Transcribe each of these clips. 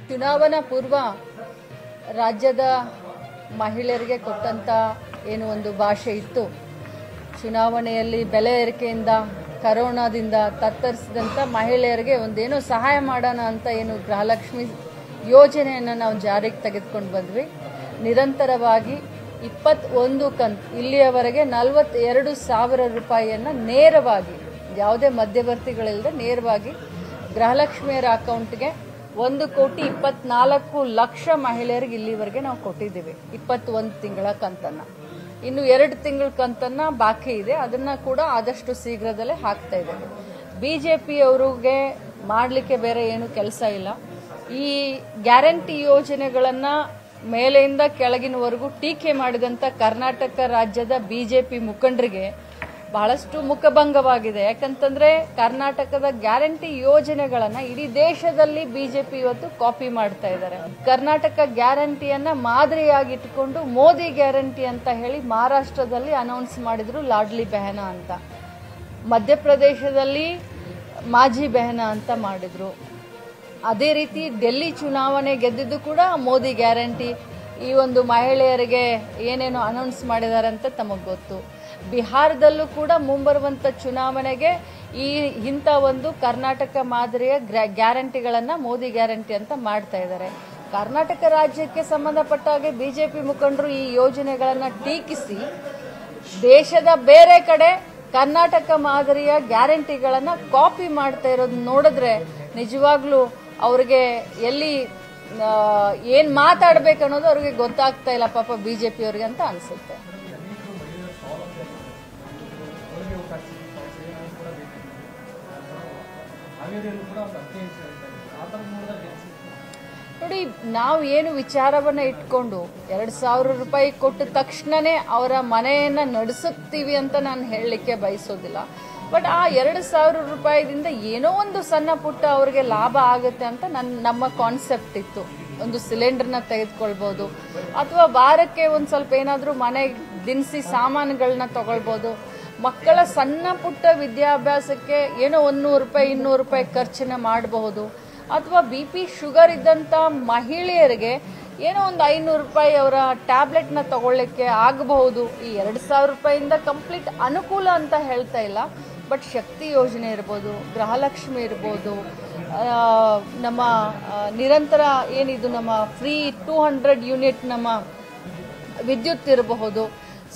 ಚುನಾವಣಾ ಪೂರ್ವ ರಾಜ್ಯದ ಮಹಿಳೆಯರಿಗೆ ಕೊಟ್ಟಂತ ಏನು ಒಂದು ಭಾಷೆ ಇತ್ತು, ಚುನಾವಣೆಯಲ್ಲಿ ಬೆಲೆ ಏರಿಕೆಯಿಂದ ಕರೋನಾದಿಂದ ತತ್ತರಿಸಿದಂಥ ಮಹಿಳೆಯರಿಗೆ ಒಂದೇನೋ ಸಹಾಯ ಮಾಡೋಣ ಅಂತ ಏನು ಗೃಹಲಕ್ಷ್ಮಿ ಯೋಜನೆಯನ್ನು ನಾವು ಜಾರಿಗೆ ತೆಗೆದುಕೊಂಡು ಬಂದ್ವಿ. ನಿರಂತರವಾಗಿ 21 ಕಂತು ಇಲ್ಲಿಯವರೆಗೆ 42,000 ರೂಪಾಯಿಯನ್ನು ನೇರವಾಗಿ ಯಾವುದೇ ಮಧ್ಯವರ್ತಿಗಳಿಲ್ಲದೆ ನೇರವಾಗಿ ಗೃಹಲಕ್ಷ್ಮಿಯರ ಅಕೌಂಟ್ಗೆ 1,24,00,000 ಮಹಿಳೆಯರಿಗೆ ಇಲ್ಲಿವರೆಗೆ ನಾವು ಕೊಟ್ಟಿದ್ದೀವಿ. 21 ತಿಂಗಳ ಕಂತನ್ನು, ಇನ್ನು 2 ತಿಂಗಳ ಕಂತನ್ನು ಬಾಕಿ ಇದೆ, ಅದನ್ನ ಕೂಡ ಆದಷ್ಟು ಶೀಘ್ರದಲ್ಲೇ ಹಾಕ್ತಾ ಇದ್ದೇವೆ. ಬಿಜೆಪಿಯವರಿಗೆ ಮಾಡಲಿಕ್ಕೆ ಬೇರೆ ಏನು ಕೆಲಸ ಇಲ್ಲ. ಈ ಗ್ಯಾರಂಟಿ ಯೋಜನೆಗಳನ್ನ ಮೇಲೆಯಿಂದ ಕೆಳಗಿನವರೆಗೂ ಟೀಕೆ ಮಾಡಿದಂಥ ಕರ್ನಾಟಕ ರಾಜ್ಯದ ಬಿಜೆಪಿ ಮುಖಂಡರಿಗೆ ಬಹಳಷ್ಟು ಮುಖಭಂಗವಾಗಿದೆ. ಯಾಕಂತಂದ್ರೆ ಕರ್ನಾಟಕದ ಗ್ಯಾರಂಟಿ ಯೋಜನೆಗಳನ್ನ ಇಡೀ ದೇಶದಲ್ಲಿ ಬಿಜೆಪಿ ಇವತ್ತು ಕಾಪಿ ಮಾಡ್ತಾ ಇದ್ದಾರೆ. ಕರ್ನಾಟಕ ಗ್ಯಾರಂಟಿಯನ್ನ ಮಾದರಿಯಾಗಿಟ್ಟುಕೊಂಡು ಮೋದಿ ಗ್ಯಾರಂಟಿ ಅಂತ ಹೇಳಿ ಮಹಾರಾಷ್ಟ್ರದಲ್ಲಿ ಅನೌನ್ಸ್ ಮಾಡಿದ್ರು ಲಾಡ್ಲಿ ಬೆಹನಾ ಅಂತ, ಮಧ್ಯಪ್ರದೇಶದಲ್ಲಿ ಮಾಜಿ ಬೆಹನಾ ಅಂತ ಮಾಡಿದ್ರು. ಅದೇ ರೀತಿ ಡೆಲ್ಲಿ ಚುನಾವಣೆ ಗೆದ್ದಿದ್ದು ಕೂಡ ಮೋದಿ ಗ್ಯಾರಂಟಿ, ಈ ಒಂದು ಮಹಿಳೆಯರಿಗೆ ಏನೇನು ಅನೌನ್ಸ್ ಮಾಡಿದ್ದಾರೆ ಅಂತ ತಮಗೆ ಗೊತ್ತು. ಬಿಹಾರದಲ್ಲೂ ಕೂಡ ಮುಂಬರುವಂತ ಚುನಾವಣೆಗೆ ಇಂಥ ಒಂದು ಕರ್ನಾಟಕ ಮಾದರಿಯ ಗ್ಯಾರಂಟಿಗಳನ್ನ ಮೋದಿ ಗ್ಯಾರಂಟಿ ಅಂತ ಮಾಡ್ತಾ ಇದ್ದಾರೆ. ಕರ್ನಾಟಕ ರಾಜ್ಯಕ್ಕೆ ಸಂಬಂಧಪಟ್ಟ ಹಾಗೆ ಬಿಜೆಪಿ ಮುಖಂಡರು ಈ ಯೋಜನೆಗಳನ್ನ ಟೀಕಿಸಿ ದೇಶದ ಬೇರೆ ಕಡೆ ಕರ್ನಾಟಕ ಮಾದರಿಯ ಗ್ಯಾರಂಟಿಗಳನ್ನ ಕಾಪಿ ಮಾಡ್ತಾ ಇರೋದು ನೋಡಿದ್ರೆ ನಿಜವಾಗ್ಲೂ ಅವ್ರಿಗೆ ಎಲ್ಲಿ ಏನ್ ಮಾತಾಡ್ಬೇಕು ಅನ್ನೋದು ಅವ್ರಿಗೆ ಗೊತ್ತಾಗ್ತಾ ಇಲ್ಲ ಪಾಪ ಬಿಜೆಪಿ ಅವ್ರಿಗೆ ಅಂತ ಅನ್ಸುತ್ತೆ. ನೋಡಿ, ನಾವು ಏನು ವಿಚಾರವನ್ನ ಇಟ್ಕೊಂಡು 2,000 ರೂಪಾಯಿ ಕೊಟ್ಟ ತಕ್ಷಣನೇ ಅವರ ಮನೆಯನ್ನ ನಡೆಸುತ್ತೀವಿ ಅಂತ ನಾನು ಹೇಳಲಿಕ್ಕೆ ಬಯಸೋದಿಲ್ಲ. ಬಟ್ ಆ 2,000 ರೂಪಾಯಿದಿಂದ ಏನೋ ಒಂದು ಸಣ್ಣ ಪುಟ್ಟ ಅವ್ರಿಗೆ ಲಾಭ ಆಗುತ್ತೆ ಅಂತ ನಮ್ಮ ಕಾನ್ಸೆಪ್ಟ್ ಇತ್ತು. ಒಂದು ಸಿಲಿಂಡರ್ನ ತೆಗೆದುಕೊಳ್ಬಹುದು, ಅಥವಾ ವಾರಕ್ಕೆ ಒಂದ್ ಸ್ವಲ್ಪ ಏನಾದ್ರೂ ಮನೆ ದಿನಸಿ ಸಾಮಾನುಗಳನ್ನ ತಗೊಳ್ಬಹುದು. ಮಕ್ಕಳ ಸಣ್ಣ ಪುಟ್ಟ ವಿದ್ಯಾಭ್ಯಾಸಕ್ಕೆ ಏನೋ 100 ರೂಪಾಯಿ 200 ರೂಪಾಯಿ ಖರ್ಚನ್ನ ಮಾಡಬಹುದು. ಅಥವಾ BP ಶುಗರ್ ಇದ್ದಂತ ಮಹಿಳೆಯರಿಗೆ ಏನೋ ಒಂದು 500 ರೂಪಾಯಿ ಅವರ ಟ್ಯಾಬ್ಲೆಟ್ನ ತಗೊಳ್ಳಿಕ್ಕೆ ಆಗಬಹುದು. ಈ 2,000 ರೂಪಾಯಿಯಿಂದ ಕಂಪ್ಲೀಟ್ ಅನುಕೂಲ ಅಂತ ಹೇಳ್ತಾ ಇಲ್ಲ, ಬಟ್ ಶಕ್ತಿ ಯೋಜನೆ ಇರ್ಬೋದು, ಗೃಹಲಕ್ಷ್ಮಿ ಇರ್ಬೋದು, ನಮ್ಮ ನಿರಂತರ ಏನಿದು ನಮ್ಮ ಫ್ರೀ 200 ಯೂನಿಟ್ ನಮ್ಮ ವಿದ್ಯುತ್ ಇರಬಹುದು.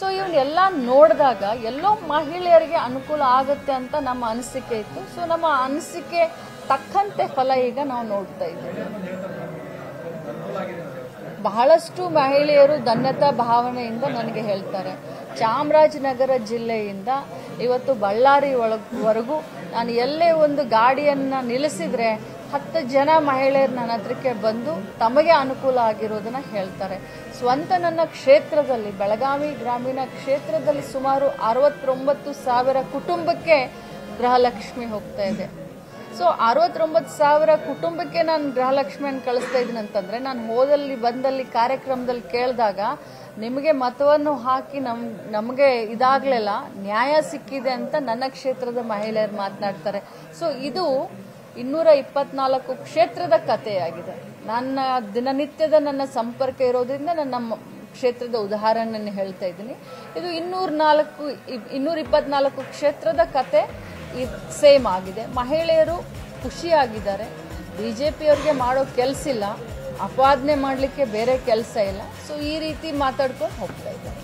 ಸೊ ಇವನ್ನೆಲ್ಲ ನೋಡಿದಾಗ ಎಲ್ಲೋ ಮಹಿಳೆಯರಿಗೆ ಅನುಕೂಲ ಆಗುತ್ತೆ ಅಂತ ನಮ್ಮ ಅನಿಸಿಕೆ ಇತ್ತು. ಸೊ ನಮ್ಮ ಅನಿಸಿಕೆ ತಕ್ಕಂತೆ ಫಲ ಈಗ ನಾವು ನೋಡ್ತಾ ಇದ್ದೀವಿ. ಬಹಳಷ್ಟು ಮಹಿಳೆಯರು ಧನ್ಯತಾ ಭಾವನೆಯಿಂದ ನನಗೆ ಹೇಳ್ತಾರೆ, ಚಾಮರಾಜನಗರ ಜಿಲ್ಲೆಯಿಂದ ಇವತ್ತು ಬಳ್ಳಾರಿ ವರೆಗೂ ನಾನು ಎಲ್ಲೇ ಒಂದು ಗಾಡಿಯನ್ನ ನಿಲ್ಲಿಸಿದ್ರೆ 10 ಜನ ಮಹಿಳೆಯರು ನನ್ನ ಹತ್ರಕ್ಕೆ ಬಂದು ತಮಗೆ ಅನುಕೂಲ ಆಗಿರೋದನ್ನ ಹೇಳ್ತಾರೆ. ಸ್ವಂತ ನನ್ನ ಕ್ಷೇತ್ರದಲ್ಲಿ ಬೆಳಗಾವಿ ಗ್ರಾಮೀಣ ಕ್ಷೇತ್ರದಲ್ಲಿ ಸುಮಾರು 69,000 ಕುಟುಂಬಕ್ಕೆ ಗೃಹಲಕ್ಷ್ಮಿ ಹೋಗ್ತಾ ಇದೆ. ಸೊ 69,000 ಕುಟುಂಬಕ್ಕೆ ನಾನು ಗೃಹಲಕ್ಷ್ಮಿಯನ್ನು ಕಳಿಸ್ತಾ ಇದ್ದೀನಿ ಅಂತಂದ್ರೆ, ನಾನು ಹೋದಲ್ಲಿ ಬಂದಲ್ಲಿ ಕಾರ್ಯಕ್ರಮದಲ್ಲಿ ಕೇಳಿದಾಗ ನಿಮಗೆ ಮತವನ್ನು ಹಾಕಿ ನಮಗೆ ಇದಾಗ್ಲಿಲ್ಲ, ನ್ಯಾಯ ಸಿಕ್ಕಿದೆ ಅಂತ ನನ್ನ ಕ್ಷೇತ್ರದ ಮಹಿಳೆಯರು ಮಾತನಾಡ್ತಾರೆ. ಸೊ ಇದು 224 ಕ್ಷೇತ್ರದ ಕಥೆಯಾಗಿದೆ. ನನ್ನ ದಿನನಿತ್ಯದ ನನ್ನ ಸಂಪರ್ಕ ಇರೋದ್ರಿಂದ ನನ್ನ ಕ್ಷೇತ್ರದ ಉದಾಹರಣೆಯನ್ನು ಹೇಳ್ತಾ ಇದ್ದೀನಿ. ಇದು 224 ಕ್ಷೇತ್ರದ ಕತೆ ಸೇಮ್ ಆಗಿದೆ. ಮಹಿಳೆಯರು ಖುಷಿಯಾಗಿದ್ದಾರೆ. ಬಿಜೆಪಿಯವ್ರಿಗೆ ಮಾಡೋ ಕೆಲಸ ಇಲ್ಲ, ಅಪಾದನೆ ಮಾಡಲಿಕ್ಕೆ ಬೇರೆ ಕೆಲಸ ಇಲ್ಲ. ಸೊ ಈ ರೀತಿ ಮಾತಾಡ್ಕೊಂಡು ಹೋಗ್ತಾ ಇದ್ದಾರೆ.